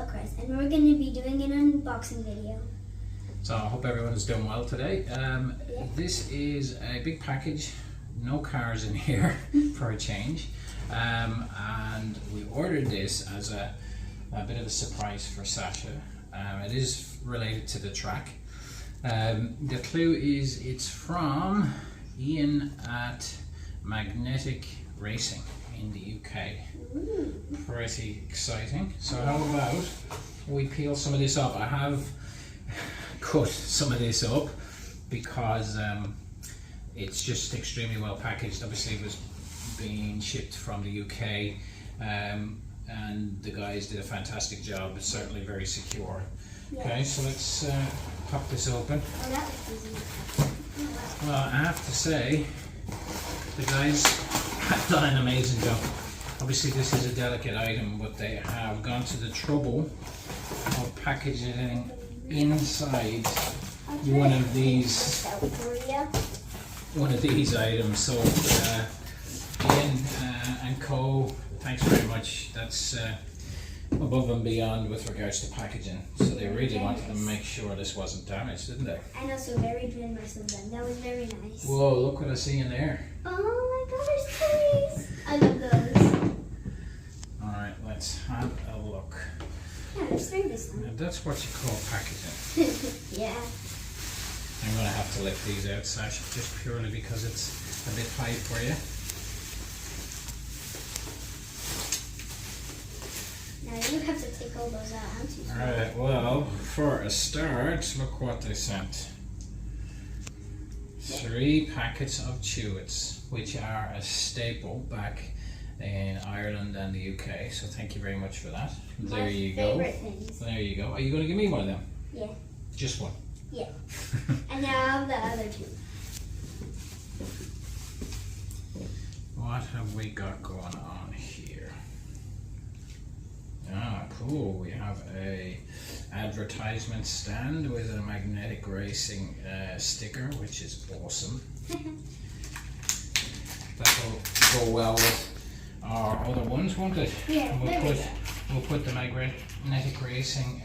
myself, Chris, and we're going to be doing an unboxing video. So I hope everyone is doing well today. This is a big package, no cars in here for a change, and we ordered this as a bit of a surprise for Sasha. It is related to the track. The clue is it's from Ian at Magnetic Racing in the UK. Pretty exciting. So how about we peel some of this off? I have cut some of this up because it's just extremely well packaged. Obviously it was being shipped from the UK, and the guys did a fantastic job. It's certainly very secure. Yeah. Okay, so let's pop this open. Oh, that was easy. Well, I have to say the guys have done an amazing job. Obviously this is a delicate item, but they have gone to the trouble of packaging inside one of these items. So Ian and Co, thanks very much. That's above and beyond with regards to packaging. So they really wanted to make sure this wasn't damaged, didn't they? And also very generous of them. That was very nice. Whoa, look what I see in there. Oh my god, there's toys! I love those. Alright, let's have a look. Yeah, there's three this Now time. that's what you call packaging. Yeah. I'm going to have to lift these out, Sasha, just purely because it's a bit high for you. Now you have to take all those out, aren't you? Alright, well, for a start, look what they sent. 3 packets of Chewits, which are a staple back in Ireland and the UK, so thank you very much for that. There you go. My favorite things. There you go. Are you going to give me one of them? Yeah. Just one? Yeah. And now I have the other 2. What have we got going on here? Ah, cool. We have a advertisement stand with a Magnetic Racing sticker, which is awesome. That'll go well with our other ones, won't it? Yeah, We'll put the Magnetic Racing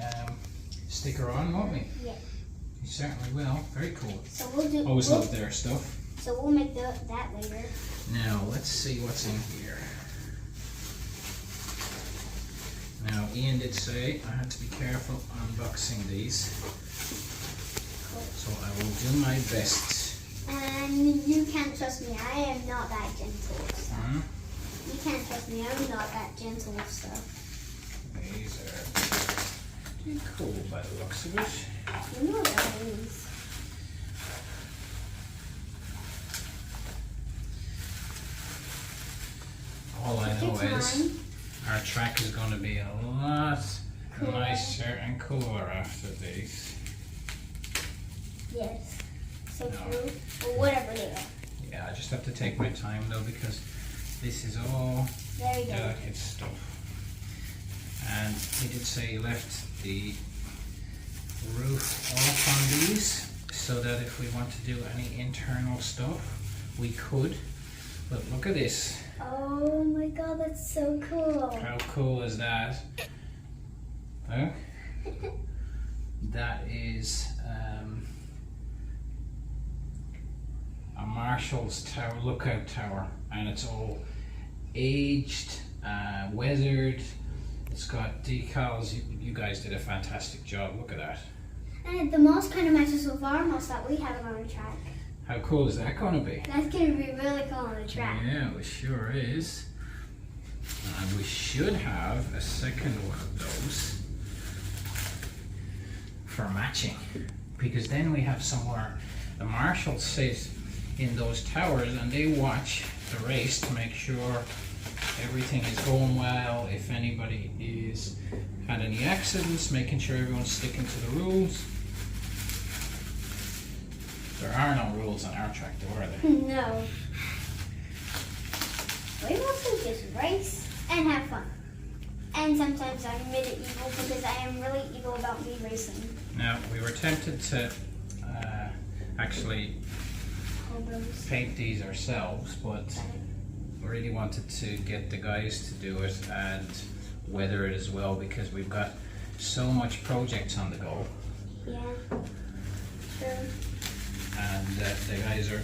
sticker on, won't we? Yeah. You certainly will. Very cool. So we'll do. Always love their stuff. So we'll make that later. Now let's see what's in here. Now Ian did say I had to be careful unboxing these, so I will do my best. And you can't trust me. I am not that gentle with stuff. Hmm? You can't trust me. I'm not that gentle with stuff. These are pretty cool by the looks of it. You know what that is. All I know is our track is going to be a lot nicer and cooler after these. Yes. So No. true. Or whatever they are. Yeah, I just have to take my time though, because this is all Very good. delicate stuff. And he did say he left the roof off on these so that if we want to do any internal stuff we could. But look at this. Oh my god, that's so cool. How cool is that? Huh? That is a Marshall's tower, lookout tower, and it's all aged, weathered. It's got decals. You guys did a fantastic job. Look at that. And the moss kind of matches with our moss that we have on the track. How cool is that going to be? That's going to be really cool on the track. Yeah, it sure is. And we should have a second one of those for matching, because then we have somewhere the marshals sit in those towers and they watch the race to make sure everything is going well, if anybody is had any accidents, making sure everyone's sticking to the rules. There are no rules on our track, though, are there? No. We mostly just race and have fun. And sometimes I'm really evil because I am really evil about me racing. Now, we were tempted to actually paint these ourselves, but we really wanted to get the guys to do it and weather it as well, because we've got so much projects on the go, Yeah. True. and the guys are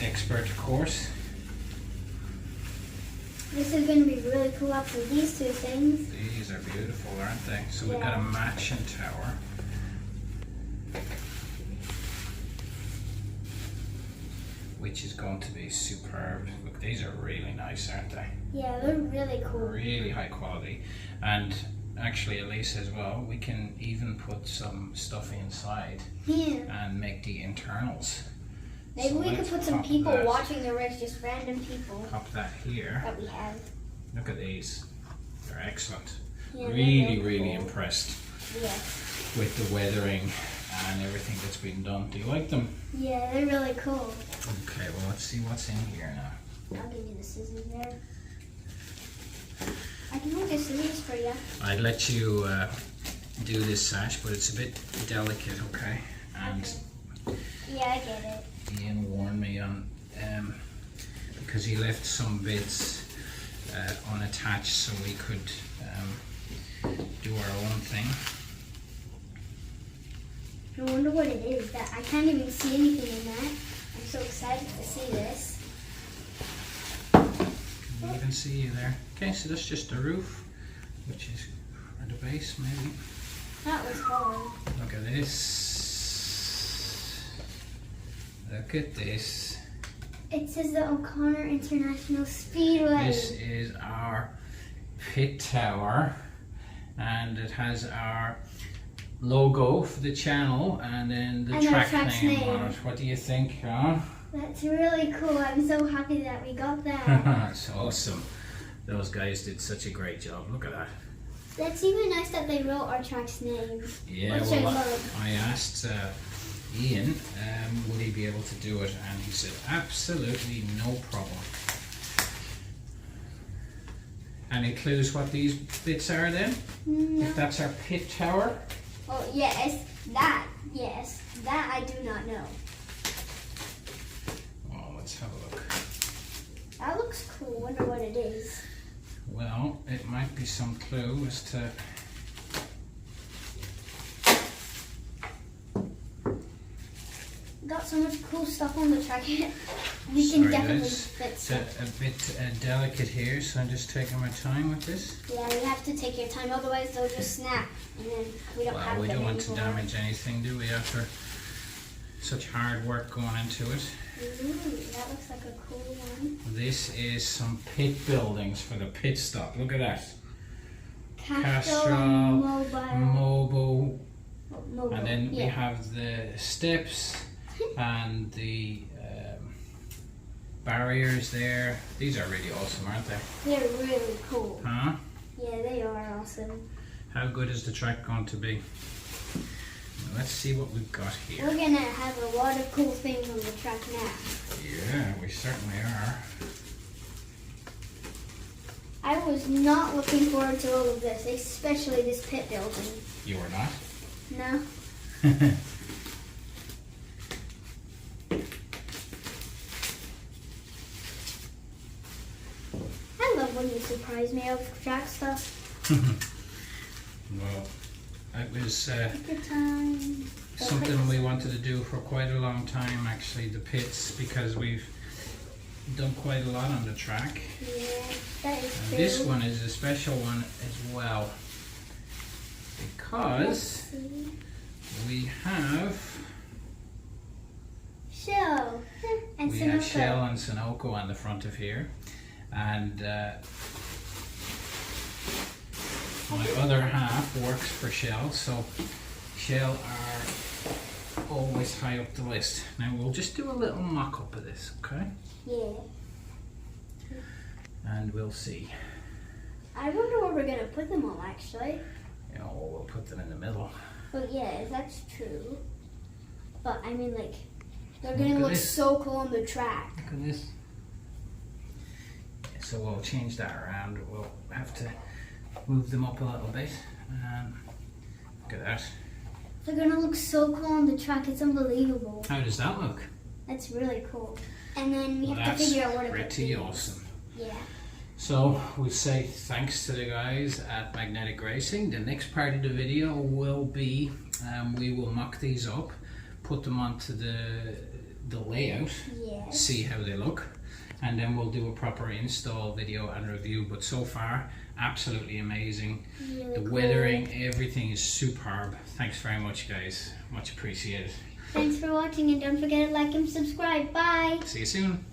expert, of course. This is going to be really cool after these two things. These are beautiful, aren't they? So we've got a Yeah. matching tower. Which is going to be superb. Look, these are really nice, aren't they? Yeah, they're really cool. Really high quality. And actually, Elise as well, we can even put some stuff inside Yeah. and make the internals. Maybe So we could let's put some pop people that. watching the race, just random people Pop that here. that we have. Look at these. They're excellent. Yeah, they're Really, cool. really impressed Yeah. with the weathering and everything that's been done. Do you like them? Yeah, they're really cool. Okay, well, let's see what's in here now. I'll give you the scissors there. I can hold the scissors for you. I'd let you do this sash, but it's a bit delicate, okay? And Yeah, I get it. Ian warned me on because he left some bits unattached so we could do our own thing. I wonder what it is. That I can't even see anything in that. I'm so excited to see this. Can you even see you there? Okay, so that's just the roof, which is for the base maybe. That was hard. Look at this. Look at this. It says the O'Connor International Speedway. This is our pit tower, and it has our logo for the channel and then the And the track track's name name. on it. What do you think, huh? That's really cool. I'm so happy that we got that. That's awesome. Those guys did such a great job. Look at that. That's even nice that they wrote our track's name. Yeah, Which I well, love. I asked Ian, would he be able to do it, and he said absolutely no problem. Any clues what these bits are then? No. If that's our pit tower? Oh, yes. That I do not know. Oh, let's have a look. That looks cool. Wonder what it is. Well, it might be some clue as to. Got so much cool stuff on the track. We can Sorry, definitely guys. fit It's stuff. a bit delicate here, so I'm just taking my time with this. Yeah, you have to take your time, otherwise they'll just snap, and then we don't have Well, we them don't want to anymore. damage anything, do we, after such hard work going into it? Ooh, that looks like a cool one. This is some pit buildings for the pit stop. Look at that. Castrol Mobile. Mobile. And then we yeah. have the steps and the barriers there. These are really awesome, aren't they? They're really cool. Huh? Yeah, they are awesome. How good is the track going to be? Let's see what we've got here. We're gonna have a lot of cool things on the track now. Yeah, we certainly are. I was not looking forward to all of this, especially this pit building. You are not? No? I love when you surprise me with track stuff. Well, it was Take your time. something we wanted to do for quite a long time, actually, the pits, because we've done quite a lot on the track. Yeah, that is And true. this one is a special one as well, Let's because see. we have Shell. And we have Sunoco. Shell and Sunoco on the front of here, and my other half works for Shell, so Shell are always high up the list. Now we'll just do a little mock-up of this, okay? Yeah. And we'll see. I wonder where we're gonna put them all actually. You know, we'll put them in the middle. But yeah, that's true. But I mean, like, they're Look gonna at look this. so cool on the track. Look at this. So we'll change that around. We'll have to move them up a little bit. Look at that. They're gonna look so cool on the track. It's unbelievable. How does that look? That's really cool. And then we Well, have to that's figure out where to put pretty these. awesome. Yeah. So we say thanks to the guys at Magnetic Racing. The next part of the video will be we will mock these up, put them onto the layout, Yes. see how they look, and then we'll do a proper install video and review. But so far, absolutely amazing. Really The cool. weathering, everything is superb. Thanks very much, guys. Much appreciated. Thanks for watching, and don't forget to like and subscribe. Bye. See you soon.